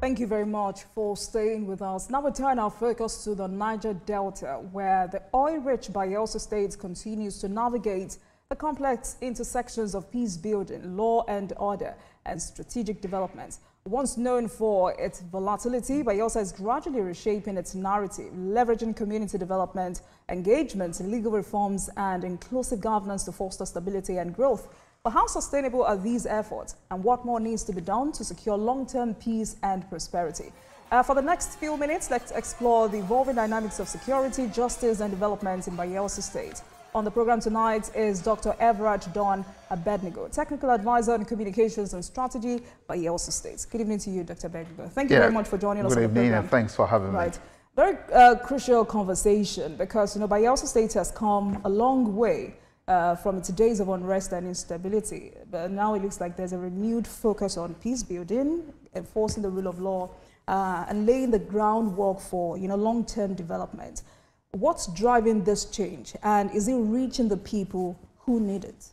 Thank you very much for staying with us. Now we turn our focus to the Niger Delta, where the oil-rich Bayelsa state continues to navigate the complex intersections of peace building, law and order, and strategic development. Once known for its volatility, Bayelsa is gradually reshaping its narrative, leveraging community development, engagement, legal reforms, and inclusive governance to foster stability and growth. But how sustainable are these efforts, and what more needs to be done to secure long-term peace and prosperity? For the next few minutes, let's explore the evolving dynamics of security, justice, and development in Bayelsa State. On the program tonight is Dr. Everard Don Abednego, Technical Advisor on Communications and Strategy, Bayelsa State. Good evening to you, Dr. Abednego. Thank you very much for joining us on the program. Good evening, and thanks for having me. Very crucial conversation, because Bayelsa State has come a long way from its days of unrest and instability. But now it looks like there's a renewed focus on peace building, enforcing the rule of law, and laying the groundwork for long-term development. What's driving this change, and is it reaching the people who need it?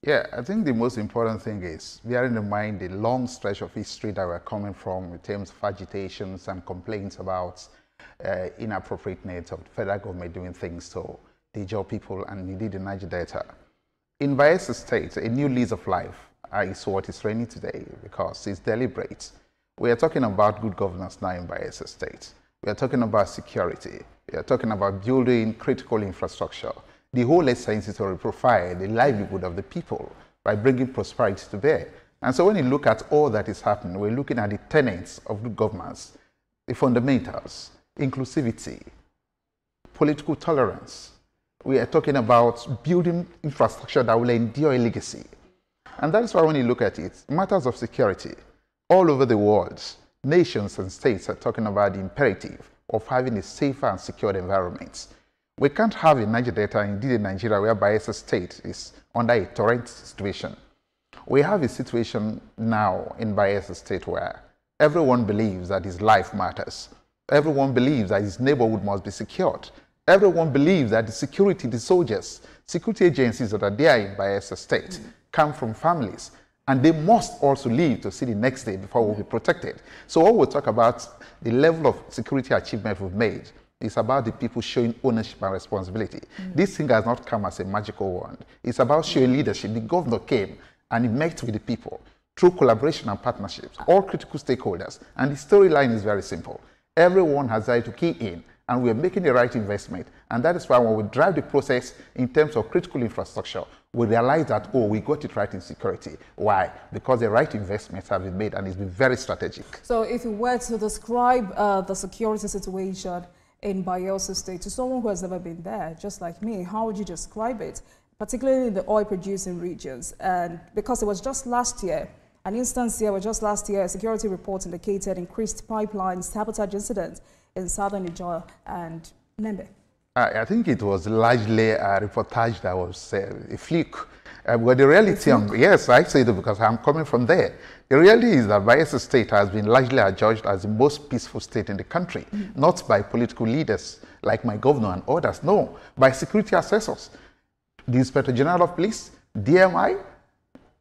Yeah, I think the most important thing is bearing in mind the long stretch of history that we're coming from in terms of agitations and complaints about inappropriateness of the federal government doing things to the Ijaw people and indeed the Niger Delta. In Bayelsa State, a new lease of life is what is reigning today, because it's deliberate. We are talking about good governance now in Bayelsa State. We are talking about security. We are talking about building critical infrastructure. The whole essence is to provide the livelihood of the people by bringing prosperity to bear. And so when you look at all that is happening, we're looking at the tenets of good governance, the fundamentals, inclusivity, political tolerance. We are talking about building infrastructure that will endure a legacy. And that is why when you look at it, matters of security all over the world, nations and states are talking about the imperative of having a safer and secure environment. We can't have a Niger Delta, indeed in Nigeria, where Bayelsa State is under a tolerant situation. We have a situation now in Bayelsa State where everyone believes that his life matters. Everyone believes that his neighborhood must be secured. Everyone believes that the security, the soldiers, security agencies that are there in Bayelsa State come from families, and they must also live to see the next day before we'll be protected. So when we talk about the level of security achievement we've made, it's about the people showing ownership and responsibility. This thing has not come as a magical wand. It's about showing leadership. The governor came and he met with the people through collaboration and partnerships, all critical stakeholders. And the storyline is very simple. Everyone has tried to key in, and we are making the right investment. And that is why when we drive the process in terms of critical infrastructure, we realize that, oh, we got it right in security. Why? Because the right investments have been made, and it's been very strategic. So if you were to describe the security situation in Bayelsa State to someone who has never been there, just like me, how would you describe it, particularly in the oil-producing regions? And because it was just last year, an instance here was just last year, a security report indicated increased pipeline sabotage incidents in southern Ijaw and Nembe. I think it was largely a reportage that was a fluke. But the reality, yes, I say that because I'm coming from there. The reality is that Bayelsa State has been largely adjudged as the most peaceful state in the country, not by political leaders like my governor and others, no, by security assessors, the Inspector General of Police, DMI,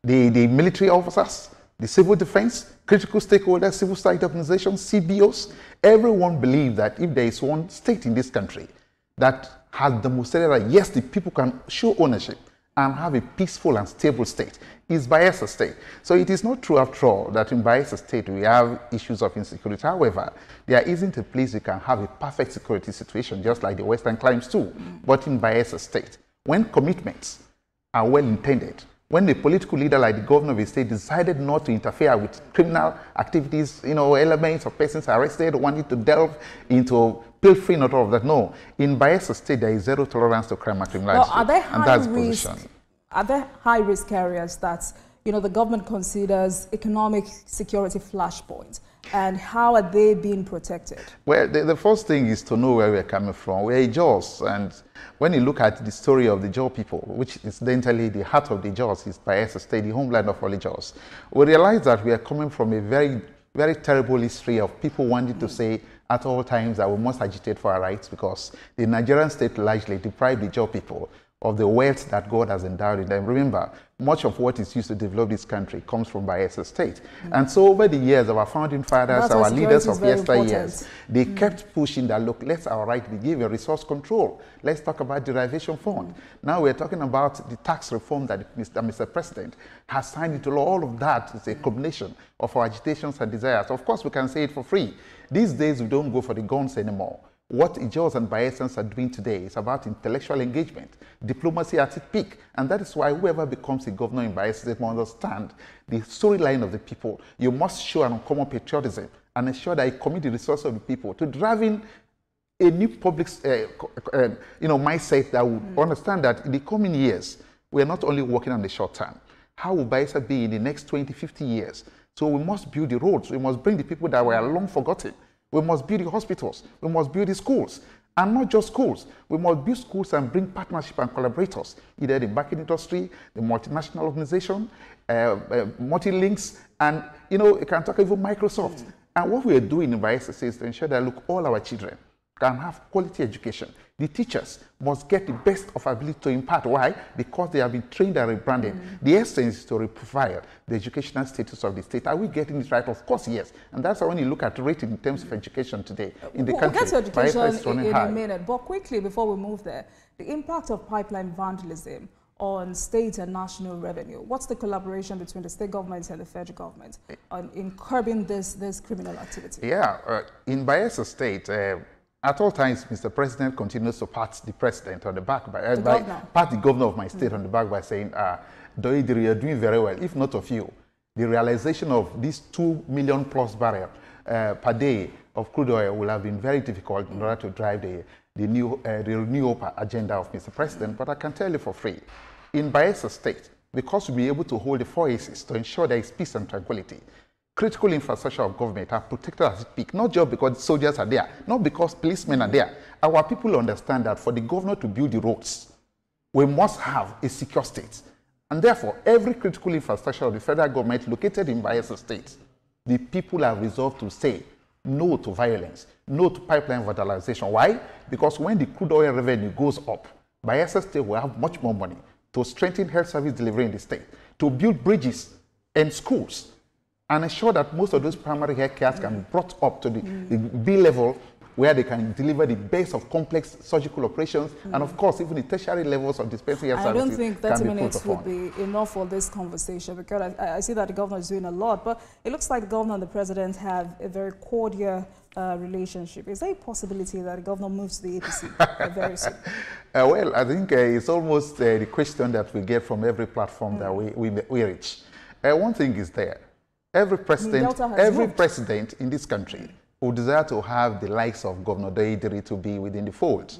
the military officers, the civil defense, critical stakeholders, civil society organizations, CBOs. Everyone believes that if there is one state in this country that has demonstrated that, yes, the people can show ownership and have a peaceful and stable state, is Bayelsa State. So it is not true after all that in Bayelsa State we have issues of insecurity. However, there isn't a place you can have a perfect security situation, just like the Western Climes too. But in Bayelsa State, when commitments are well intended, when a political leader like the governor of the state decided not to interfere with criminal activities, elements of persons arrested, wanting to delve into pilfering and all of that. No, in Bayelsa State, there is zero tolerance to crime and criminality. Well, are there high-risk areas that the government considers economic security flashpoints? And how are they being protected? Well, the first thing is to know where we're coming from. We're Ijaws, and when you look at the story of the Ijaw people, which incidentally the heart of the Ijaws is Bayelsa State, the homeland of all Ijaws, we realize that we are coming from a very, very terrible history of people wanting to say at all times that we must agitate for our rights because the Nigerian state largely deprived the Ijaw people of the wealth that God has endowed in them. Remember, much of what is used to develop this country comes from Bayelsa State. And so over the years, our founding fathers, our leaders of yesteryears, they kept pushing that, look, let's our right be given resource control. Let's talk about derivation fund. Now we're talking about the tax reform that Mr. President has signed into law. All of that is a combination of our agitations and desires. Of course, we can say it for free. These days, we don't go for the guns anymore. What Ijaws and Bayelsans are doing today is about intellectual engagement, diplomacy at its peak. And that is why whoever becomes a governor in Bayelsa State must understand the storyline of the people. You must show an uncommon patriotism and ensure that you commit the resources of the people to driving a new public mindset that will understand that in the coming years, we are not only working on the short term. How will Bayelsa be in the next 20, 50 years? So we must build the roads. We must bring the people that were long forgotten. We must build the hospitals. We must build the schools. And not just schools. We must build schools and bring partnership and collaborators, either the banking industry, the multinational organization, multi-links, and, you can talk even Microsoft. And what we are doing in Bayelsa is to ensure that, look, all our children can have quality education. The teachers must get the best of ability to impart. Why? Because they have been trained and rebranded. The essence is to reprofile the educational status of the state. Are we getting it right? Of course, yes. And that's when you look at rating in terms of education today in the country. We'll get to education in a minute. But quickly, before we move there, the impact of pipeline vandalism on state and national revenue. What's the collaboration between the state government and the federal government in curbing this criminal activity? Yeah, in Bayelsa State, at all times, Mr. President continues to pat the president on the back, pat the governor of my state on the back by saying, Diri, you're doing very well. If not of you, the realization of these 2 million plus barrels per day of crude oil will have been very difficult in order to drive the new renewal agenda of Mr. President. But I can tell you for free, in Bayelsa State, because we'll be able to hold the 4 A's to ensure there is peace and tranquility, critical infrastructure of government are protected at its peak, not just because soldiers are there, not because policemen are there. Our people understand that for the governor to build the roads, we must have a secure state. And therefore, every critical infrastructure of the federal government located in Bayelsa State, the people are resolved to say no to violence, no to pipeline vandalization. Why? Because when the crude oil revenue goes up, Bayelsa State will have much more money to strengthen health service delivery in the state, to build bridges and schools, and ensure that most of those primary health care can be brought up to the B level where they can deliver the base of complex surgical operations, and of course, even the tertiary levels of dispensing health services. I don't think 30 minutes would be enough for this conversation, because I see that the governor is doing a lot, but it looks like the governor and the president have a very cordial relationship. Is there a possibility that the governor moves to the APC very soon? Well, I think it's almost the question that we get from every platform that we reach. One thing is there. Every president in this country would desire to have the likes of Governor Diri to be within the fold.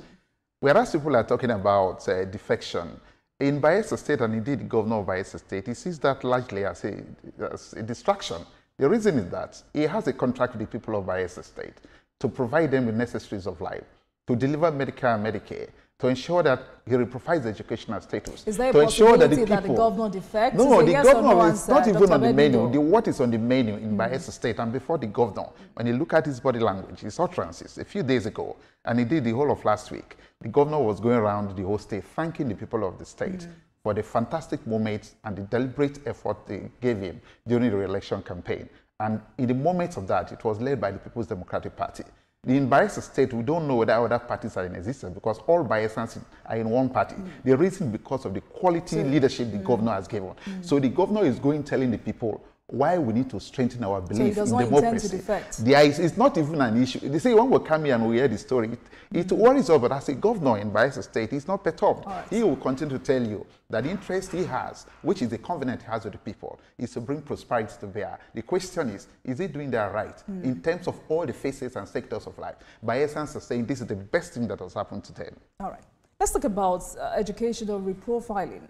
Whereas people are talking about defection, in Bayelsa State, and indeed the governor of Bayelsa State, he sees that largely as a distraction. The reason is that he has a contract with the people of Bayelsa State to provide them with necessaries of life, to deliver Medicare and Medicare, to ensure that he reprofiles the educational status. Is there a possibility that the governor defects? No, the governor is not even on the menu. What is on the menu in Bayelsa State, and before the governor, when you look at his body language, his utterances, a few days ago, and he did the whole of last week, the governor was going around the whole state thanking the people of the state for the fantastic moments and the deliberate effort they gave him during the re-election campaign. And in the moments of that, it was led by the People's Democratic Party. In Bayelsa State, we don't know whether other parties are in existence because all Bayelsans are in one party. The reason because of the quality leadership the governor has given. So the governor is going telling the people why we need to strengthen our belief in democracy. It's not even an issue. They say when we come here and we hear the story, it worries us, but as a governor in Bayelsa State, he's not perturbed. Right. He will continue to tell you that the interest he has, which is the covenant he has with the people, is to bring prosperity to bear. The question is he doing that right in terms of all the phases and sectors of life? Bayelsans are saying this is the best thing that has happened to them. All right. Let's talk about educational reprofiling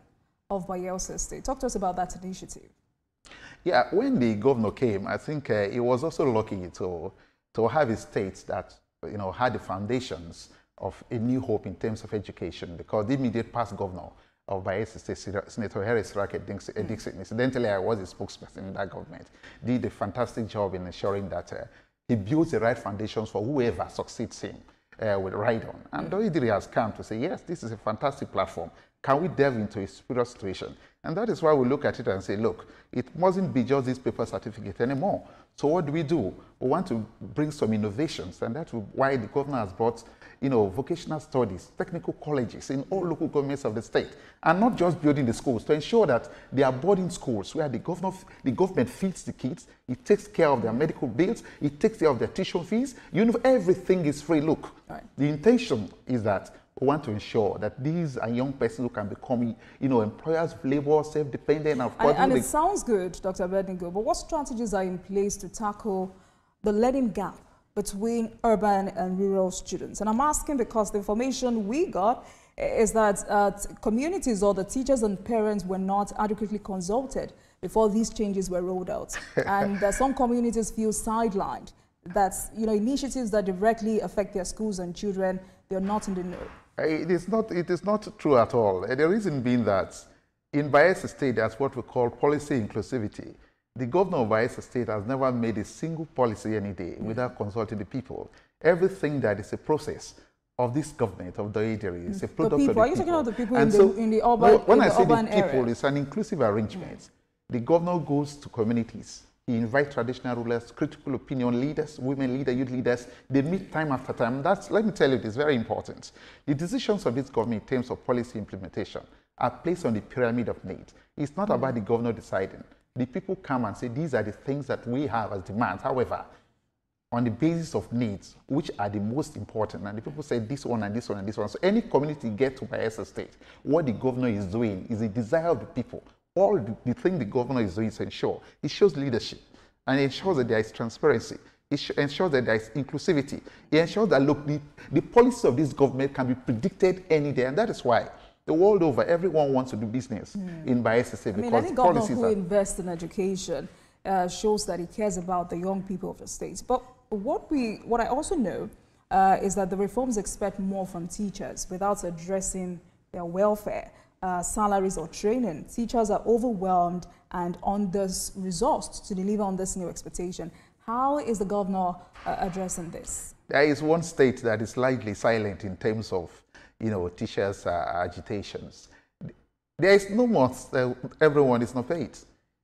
of Bayelsa State. Talk to us about that initiative. Yeah, when the governor came, I think he was also lucky to have a state that had the foundations of a new hope in terms of education, because the immediate past governor of Bayelsa State, Senator Harris Racket Dixon, incidentally, I was a spokesperson in that government, did a fantastic job in ensuring that he builds the right foundations for whoever succeeds him with ride on. And Diri has come to say, yes, this is a fantastic platform. Can we delve into a serious situation? And that is why we look at it and say, look, it mustn't be just this paper certificate anymore. So what do? We want to bring some innovations, and that's why the governor has brought, vocational studies, technical colleges in all local governments of the state, and not just building the schools, to ensure that they are boarding schools where the government feeds the kids, it takes care of their medical bills, it takes care of their tuition fees, everything is free. Look, right. The intention is that we want to ensure that these are young persons who can become, employers of labor, self-dependent. And it sounds good, Dr. Abednego, but what strategies are in place to tackle the learning gap between urban and rural students? And I'm asking because the information we got is that communities or the teachers and parents were not adequately consulted before these changes were rolled out. And some communities feel sidelined. That's, initiatives that directly affect their schools and children, they're not in the know. It is not true at all. The reason being that in Bayelsa State, that's what we call policy inclusivity. The governor of Bayelsa State has never made a single policy any day without consulting the people. Everything that is a process of this government, of Diri, is a product of the people. Are you talking about the people in the urban area? When I say the people, it's an inclusive arrangement. The governor goes to communities. He invites traditional rulers, critical opinion leaders, women leaders, youth leaders. They meet time after time. Let me tell you, it's very important. The decisions of this government in terms of policy implementation are placed on the pyramid of needs. It's not about the governor deciding. The people come and say, these are the things that we have as demands. However, on the basis of needs, which are the most important, and the people say this one and this one and this one. So any community get to Bayelsa State, what the governor is doing is the desire of the people. All the thing the governor is doing is ensure. It shows leadership, and it ensures that there is transparency. It ensures that there is inclusivity. It ensures that, look, the policy of this government can be predicted any day, and that is why the world over, everyone wants to do business in Bayelsa State because any governor who invests in education shows that he cares about the young people of the state. But what I also know is that the reforms expect more from teachers without addressing their welfare, salaries or training. Teachers are overwhelmed and under-resourced to deliver on this new expectation. How is the governor addressing this? There is one state that is slightly silent in terms of, teachers' agitations. There is no more, everyone is not paid.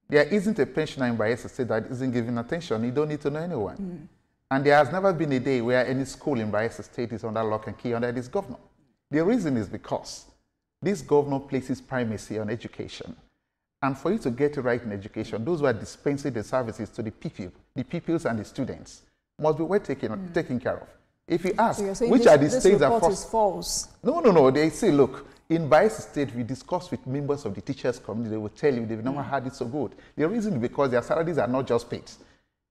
There isn't a pensioner in Bayelsa State that isn't given attention. You don't need to know anyone. And there has never been a day where any school in Bayelsa State is under lock and key under this governor. The reason is because this governor places primacy on education. And for you to get it right in education, those who are dispensing the services to the pupils and the students must be well taken care of. If you ask, so which are the states that is false? No. They say, look, in Bayelsa State, we discussed with members of the teachers community. They will tell you they've never had it so good. The reason is because their salaries are not just paid.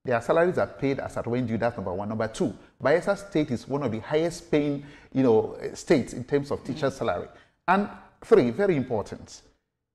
Their salaries are paid as at when due. That's number one. Number two, Bayelsa State is one of the highest paying, states in terms of teacher salary. And three, very important,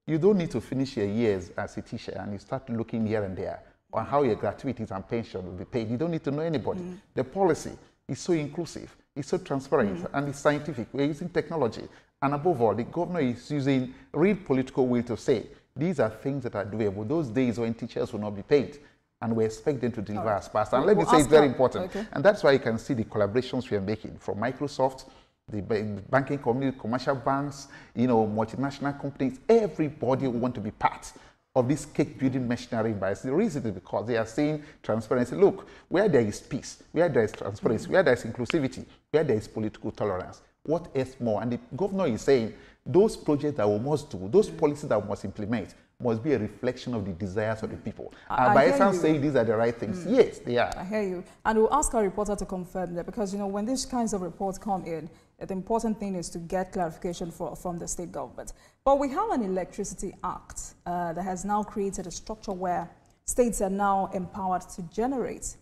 you don't need to finish your years as a teacher and you start looking here and there on how your gratuities and pension will be paid. You don't need to know anybody. The policy is so inclusive, it's so transparent, and it's scientific. We're using technology. And above all, the governor is using real political will to say, these are things that are doable. Those days when teachers will not be paid, and we expect them to deliver as fast. And let me say it's very important. Okay. And that's why you can see the collaborations we are making from Microsoft, the banking community, commercial banks, multinational companies. Everybody will want to be part of this cake building machinery. The reason is because they are saying transparency. Look, where there is peace, where there is transparency, where there is inclusivity, where there is political tolerance, what else more? And the governor is saying those projects that we must do, those policies that we must implement, must be a reflection of the desires of the people. And Bayelsa saying these are the right things. Yes, they are. I hear you. And we'll ask our reporter to confirm that because, when these kinds of reports come in, the important thing is to get clarification from the state government. But we have an Electricity Act that has now created a structure where states are now empowered to generate,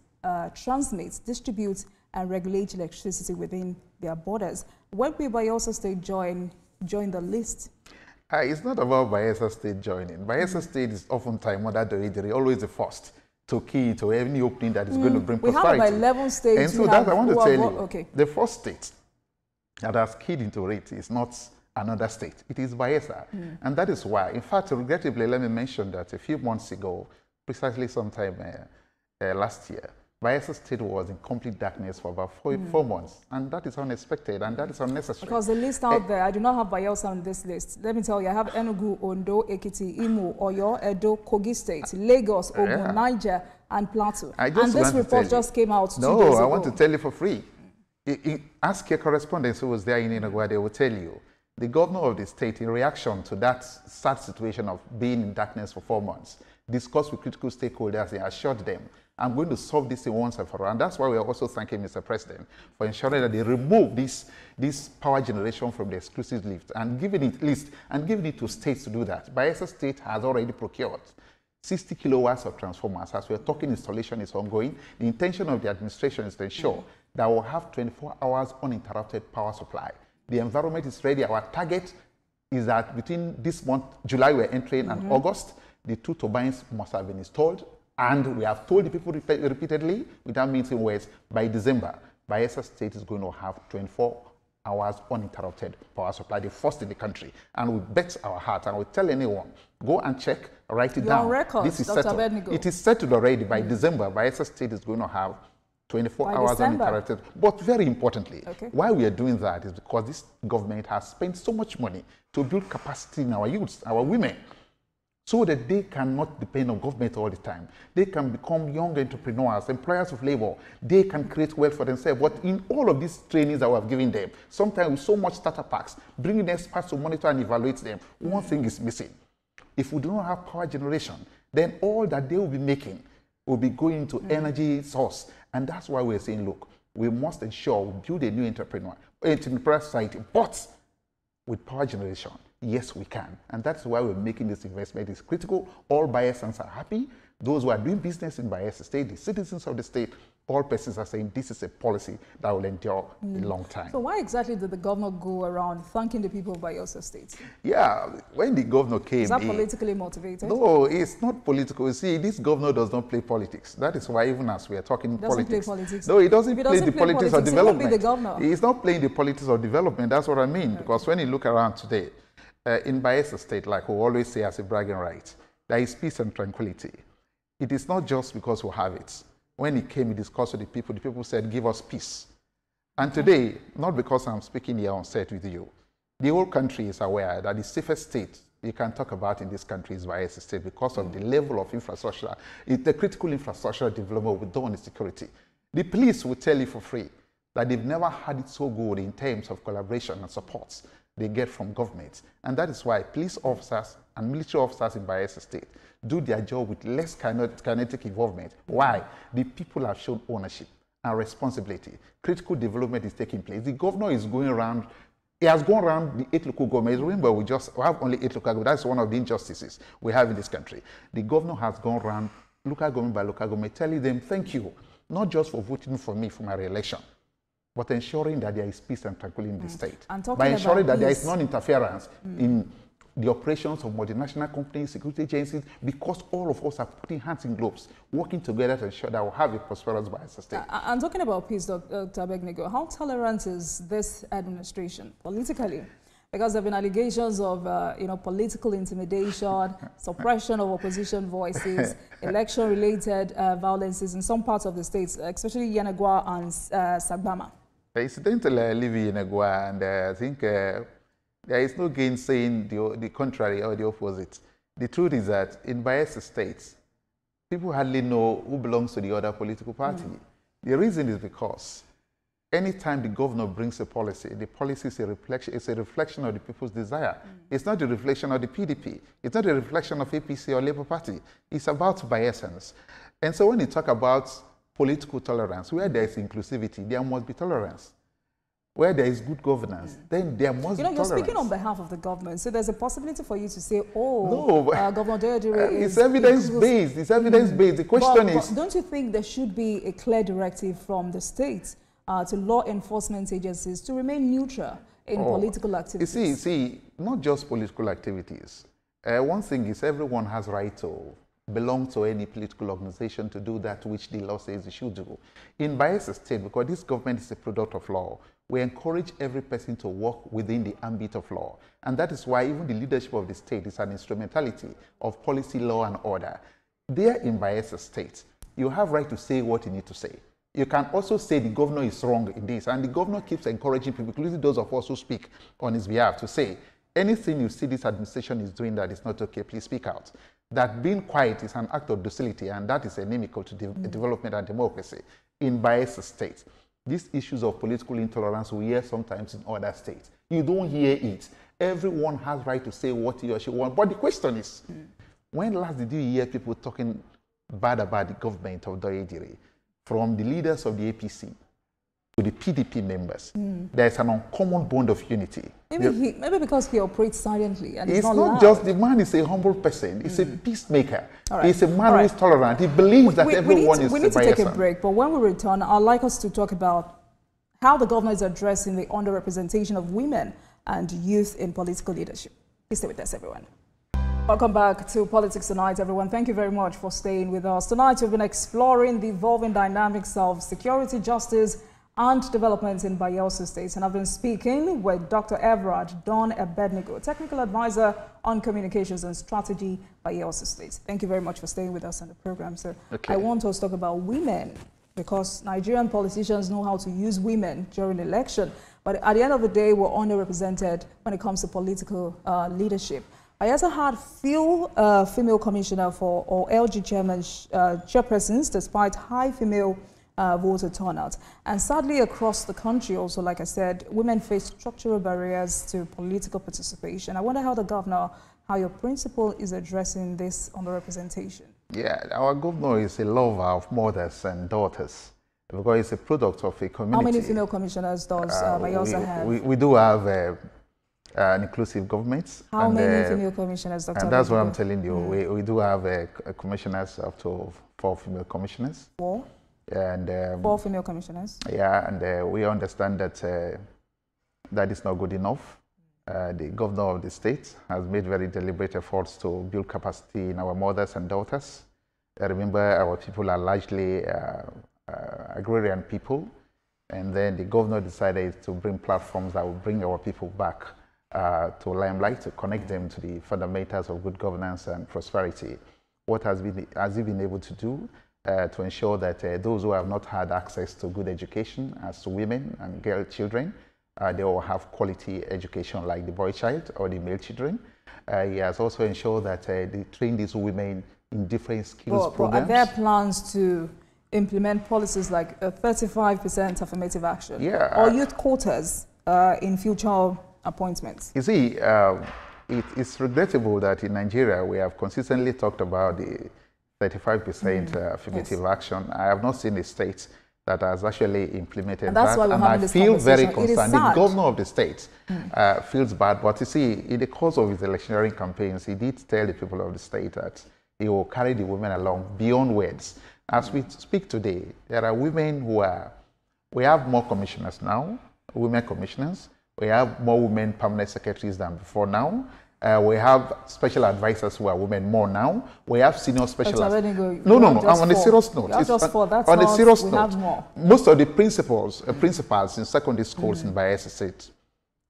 transmit, distribute, and regulate electricity within their borders. When will Bayelsa State join the list? It's not about Bayelsa State joining. Bayelsa State is oftentimes under Diri, always the first to key to any opening that is going to bring prosperity. We have about 11 states. And so that I want to tell you, the first state that has keyed into it is not another state. It is Bayelsa. And that is why, in fact, regrettably, let me mention that a few months ago, precisely sometime last year, Bayelsa State was in complete darkness for about 4 months, and that is unexpected, and that is unnecessary. Because the list out there, I do not have Bayelsa on this list. Let me tell you, I have Enugu, Ondo, Ekiti, Imo, Oyo, Edo, Kogi State, Lagos, Ogun, Niger, and Plateau. And this report just came out 2 days ago. No, I want to tell you for free. Ask your correspondent who was there in Enugu, they will tell you. The governor of the state, in reaction to that sad situation of being in darkness for 4 months, discussed with critical stakeholders and assured them, I'm going to solve this thing once and for all. And that's why we are also thanking Mr. President for ensuring that they remove this power generation from the exclusive list and giving it to states to do that. Bayelsa State has already procured 60 kilowatts of transformers. As we're talking, installation is ongoing. The intention of the administration is to ensure that we'll have 24 hours uninterrupted power supply. The environment is ready. Our target is that between this month, July, we're entering, and August, the 2 turbines must have been installed. And we have told the people repeatedly, without mincing words, by December, Bayelsa State is going to have 24 hours uninterrupted power supply, the first in the country. And we bet our heart, and we tell anyone, go and check, write it down. On record, this is Dr. settled. Abednego. It is settled already. By December, Bayelsa State is going to have 24 hours uninterrupted. But very importantly, why we are doing that is because this government has spent so much money to build capacity in our youths, our women, so that they cannot depend on government all the time. They can become young entrepreneurs, employers of labor. They can create wealth for themselves. But in all of these trainings that we have given them, sometimes with so much startup packs, bringing experts to monitor and evaluate them, one thing is missing. If we do not have power generation, then all that they will be making will be going to energy source. And that's why we're saying, look, we must ensure we build a new entrepreneur society, but with power generation. Yes, we can. And that's why we're making this investment. It's critical. All Bayelsans are happy. Those who are doing business in Bayelsa State, the citizens of the state, all persons are saying this is a policy that will endure a long time. So why exactly did the governor go around thanking the people of Bayelsa State? Yeah, when the governor came... Is that politically motivated? No, it's not political. You see, this governor does not play politics. That is why even as we are talking politics... Play politics. No, he doesn't play the politics of development. He won't be the governor. He's not playing the politics of development. That's what I mean. Because when you look around today, in Bayelsa State, like we always say as a bragging right, there is peace and tranquility. It is not just because we have it. When he came, he discussed with the people said, give us peace. And today, not because I'm speaking here on set with you, the whole country is aware that the safest state you can talk about in this country is Bayelsa State because of the level of infrastructure, the critical infrastructure development we've done on the security. The police will tell you for free that they've never had it so good in terms of collaboration and support they get from government. And that is why police officers and military officers in Bayelsa State do their job with less kinetic involvement. Why? The people have shown ownership and responsibility. Critical development is taking place. The governor is going around, he has gone around the 8 local governments. Remember, we have only 8 local governments. That's one of the injustices we have in this country. The governor has gone around local government by local government, telling them, thank you, not just for voting for me for my re-election, but ensuring that there is peace and tranquility in the state. By ensuring that there is non-interference in the operations of multinational companies, security agencies, because all of us are putting hands in gloves, working together to ensure that we'll have a prosperous Bayelsa State. I'm talking about peace, Dr. Abednego. How tolerant is this administration politically? Because there have been allegations of political intimidation, suppression of opposition voices, election-related violences in some parts of the states, especially Yenagoa and Sagbama. Incidentally, I live in Yenagoa, and I think there is no gainsaying the contrary or the opposite. The truth is that in Bayelsa State, people hardly know who belongs to the other political party. The reason is because anytime the governor brings a policy, the policy is a reflection of the people's desire. It's not a reflection of the PDP. It's not a reflection of APC or Labour Party. It's about Bayelsans. And so when you talk about political tolerance, where there is inclusivity, there must be tolerance. Where there is good governance, then there must be tolerance. You're speaking on behalf of the government, so there's a possibility for you to say, Governor Diri is... It's evidence-based. It's evidence-based. The question is... But don't you think there should be a clear directive from the state to law enforcement agencies to remain neutral in political activities? You see, not just political activities. One thing is everyone has right to belong to any political organization to do that which the law says they should do. In Bayelsa State, because this government is a product of law, we encourage every person to work within the ambit of law. And that is why even the leadership of the state is an instrumentality of policy, law, and order. There in Bayelsa State, you have right to say what you need to say. You can also say the governor is wrong in this, and the governor keeps encouraging people, including those of us who speak on his behalf, to say, anything you see this administration is doing that is not okay, please speak out. That being quiet is an act of docility, and that is inimical to development and democracy. In Bayelsa State, these issues of political intolerance we hear sometimes in other states. You don't hear it. Everyone has right to say what he or she wants. But the question is, when last did you hear people talking bad about the government of Diri, from the leaders of the APC to the PDP members? There's an uncommon bond of unity. Maybe because he operates silently and it's not not just the man is a humble person. He's a peacemaker. Right. He's a man who is tolerant. He believes that everyone is. We need to take a break, but when we return, I'd like us to talk about how the governor is addressing the underrepresentation of women and youth in political leadership. Please stay with us, everyone. Welcome back to Politics Tonight, everyone. Thank you very much for staying with us. Tonight, we've been exploring the evolving dynamics of security, justice, and development in Bayelsa State. And I've been speaking with Dr. Everard Don Abednego, Technical Advisor on Communications and Strategy, Bayelsa State. Thank you very much for staying with us on the program, sir. Okay. I want us to talk about women, because Nigerian politicians know how to use women during election. But at the end of the day, we're underrepresented when it comes to political leadership. Bayelsa had few female commissioner or LG chairpersons, despite high female voter turnout. And sadly, across the country also, like I said, women face structural barriers to political participation. I wonder how the governor, how your principal is addressing this underrepresentation. Yeah, our governor is a lover of mothers and daughters, because it's a product of a community. How many female commissioners does Bayelsa have? We do have an inclusive government. How many female commissioners, Dr. And that's what I'm telling you. We do have commissioners, up to 4 female commissioners. 4? And 4 female commissioners? Yeah, and we understand that that is not good enough. The governor of the state has made very deliberate efforts to build capacity in our mothers and daughters. Remember, our people are largely agrarian people, and then the governor decided to bring platforms that will bring our people back to limelight, to connect them to the fundamentals of good governance and prosperity. What has he been able to do to ensure that those who have not had access to good education, as women and girl children, they will have quality education like the boy child or the male children. He has also ensured that they train these women in different skills programs. Are there plans to implement policies like 35% affirmative action or youth quotas in future appointments? You see, it's regrettable that in Nigeria we have consistently talked about the 35% affirmative action. I have not seen a state that has actually implemented that, and I feel very concerned. The governor of the state feels bad, but you see, in the course of his electioneering campaigns, he did tell the people of the state that he will carry the women along beyond words. As we speak today, there are women who are, we have more commissioners now, women commissioners. We have more women permanent secretaries than before now. We have special advisors who are women more now. We have senior special advisors. No. On a serious note. On a serious note, most of the principals in secondary schools in Bayelsa State,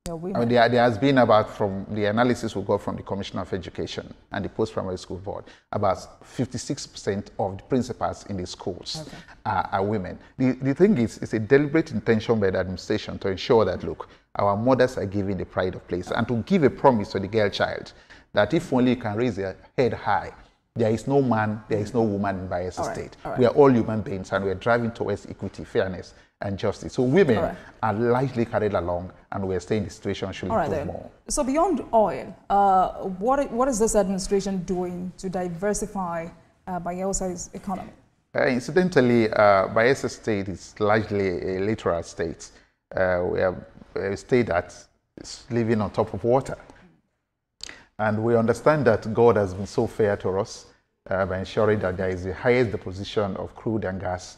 there has been about, from the analysis we got from the Commissioner of Education and the Post-Primary School Board, about 56% of the principals in the schools are women. The thing is, it's a deliberate intention by the administration to ensure that, look, our mothers are given the pride of place, and to give a promise to the girl child that if only you can raise their head high, there is no man, there is no woman in Bayelsa State. We are all human beings, and we are driving towards equity, fairness, and justice. So women are largely carried along, and we are saying the situation should improve more. So beyond oil, what is this administration doing to diversify Bayelsa's economy? Incidentally, Bayelsa State is largely a littoral state. We have a state that is living on top of water. And we understand that God has been so fair to us by ensuring that there is the highest deposition of crude and gas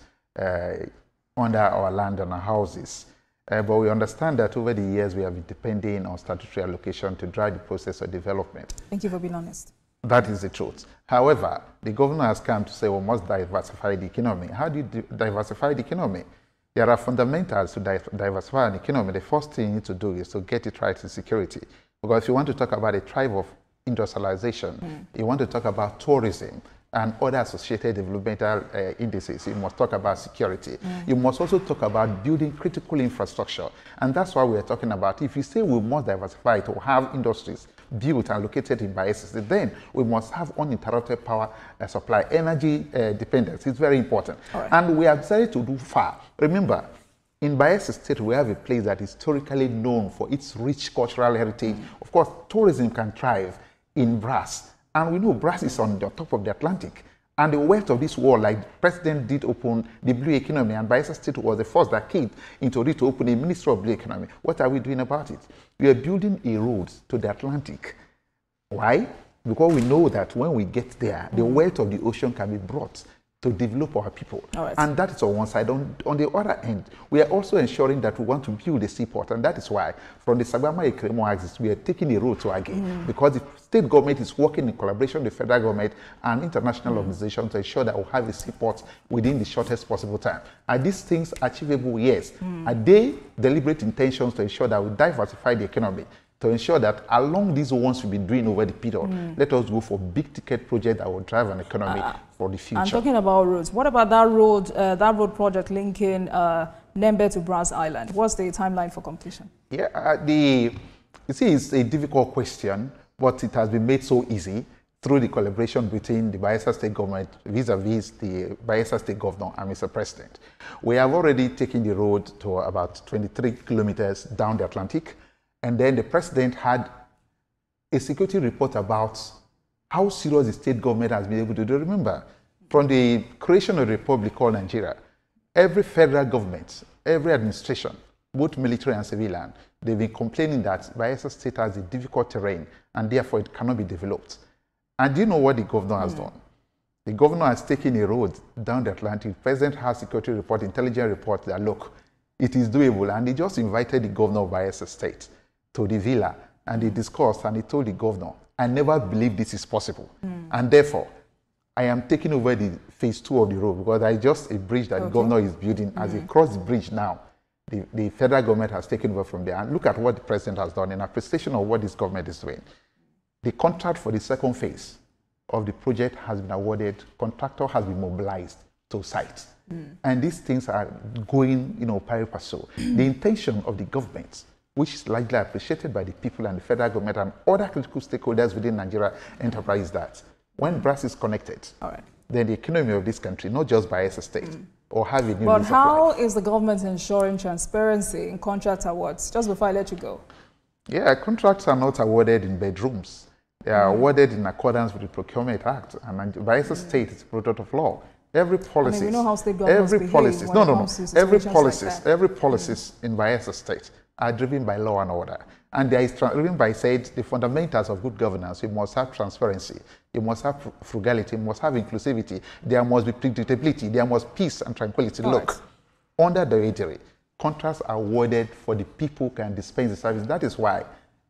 under our land and our houses. But we understand that over the years we have been depending on statutory allocation to drive the process of development. Thank you for being honest. That is the truth. However, the governor has come to say we must diversify the economy. How do you diversify the economy? There are fundamentals to diversify an economy. The first thing you need to do is to get it right in security. Because if you want to talk about a tribe of industrialization, you want to talk about tourism, and other associated developmental indices. You must talk about security. You must also talk about building critical infrastructure. And that's why we're talking about, if you say we must diversify to have industries built and located in Bayelsa, then we must have uninterrupted power supply. Energy dependence is very important. Right. And we have decided to do far. Remember, in Bayelsa State, we have a place that is historically known for its rich cultural heritage. Of course, tourism can thrive in brass. And we know brass is on the top of the Atlantic. And the wealth of this world, like the president did open the blue economy, and Bayelsa State was the first that came into it to open a Ministry of Blue Economy. What are we doing about it? We are building a road to the Atlantic. Why? Because we know that when we get there, the wealth of the ocean can be brought to develop our people. Right. And that is on one side. On the other end, we are also ensuring that we want to build a seaport, and that is why from the Sagbama-Ikremo axis, we are taking a road to Age, because the state government is working in collaboration with the federal government and international organizations to ensure that we have a seaport within the shortest possible time. Are these things achievable? Yes. Are they deliberate intentions to ensure that we diversify the economy, to ensure that along these ones we've been doing over the period, let us go for big ticket projects that will drive an economy for the future. I'm talking about roads. What about that road project linking Nembe to Brass Island? What's the timeline for completion? Yeah, you see, it's a difficult question, but it has been made so easy through the collaboration between the Bayelsa State government vis-a-vis the Bayelsa State governor and Mr. President. We have already taken the road to about 23 kilometers down the Atlantic. And then the president had a security report about how serious the state government has been able to do. Remember, from the creation of the Republic called Nigeria, every federal government, every administration, both military and civilian, they've been complaining that Bayelsa State has a difficult terrain and therefore it cannot be developed. And do you know what the governor has done? The governor has taken a road down the Atlantic. The president has security report, intelligence report that, look, it is doable. And he just invited the governor of Bayelsa State to the villa, and he discussed, and he told the governor, I never believed this is possible. And therefore, I am taking over the phase 2 of the road, because I just a bridge that the governor is building. As he crossed the bridge now, the federal government has taken over from there. And look at what the president has done in appreciation of what this government is doing. The contract for the second phase of the project has been awarded. Contractor has been mobilized to site. And these things are going, pari passu. The intention of the government, which is largely appreciated by the people and the federal government and other critical stakeholders within Nigeria enterprise, that when brass is connected, then the economy of this country, not just Bayelsa State, or have a new But how is the government ensuring transparency in contract awards? Just before I let you go. Yeah, contracts are not awarded in bedrooms. They are awarded in accordance with the Procurement Act, and Bayelsa State is a product of law. Every policy, I mean, we know how state governments behave every policies in Bayelsa State are driven by law and order. And they are driven by, said, the fundamentals of good governance. You must have transparency. You must have frugality. You must have inclusivity. There must be predictability. There must be peace and tranquility. Look, under the Diri, contracts are awarded for the people who can dispense the service. That is why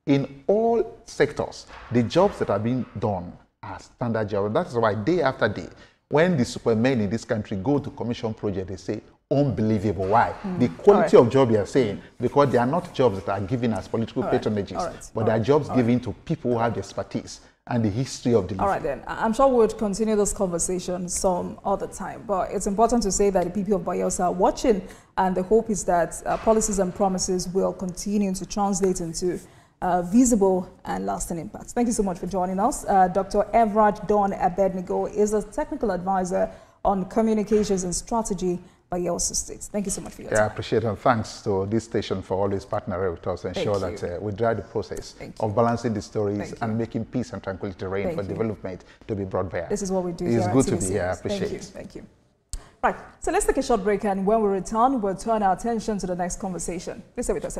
in all sectors, the jobs that are being done are standard jobs. That is why day after day, when the supermen in this country go to commission project, they say, unbelievable. Why? The quality of job you are saying, because they are not jobs that are given as political patronages, but they are jobs given to people who have the expertise and the history of delivery. All right, then. I'm sure we'll continue this conversation some other time, but it's important to say that the people of Bayelsa are watching, and the hope is that policies and promises will continue to translate into visible and lasting impacts. Thank you so much for joining us. Dr. Everard Don Abednego is a technical advisor on communications and strategy by Bayelsa State. Thank you so much for your time. I appreciate it, and thanks to this station for always partnering with us to ensure that we drive the process of balancing the stories and making peace and tranquility reign for development to be brought back. This is what we do. It's good to be here. I appreciate it. Thank you. Right, so let's take a short break, and when we return, we'll turn our attention to the next conversation. Please stay with us.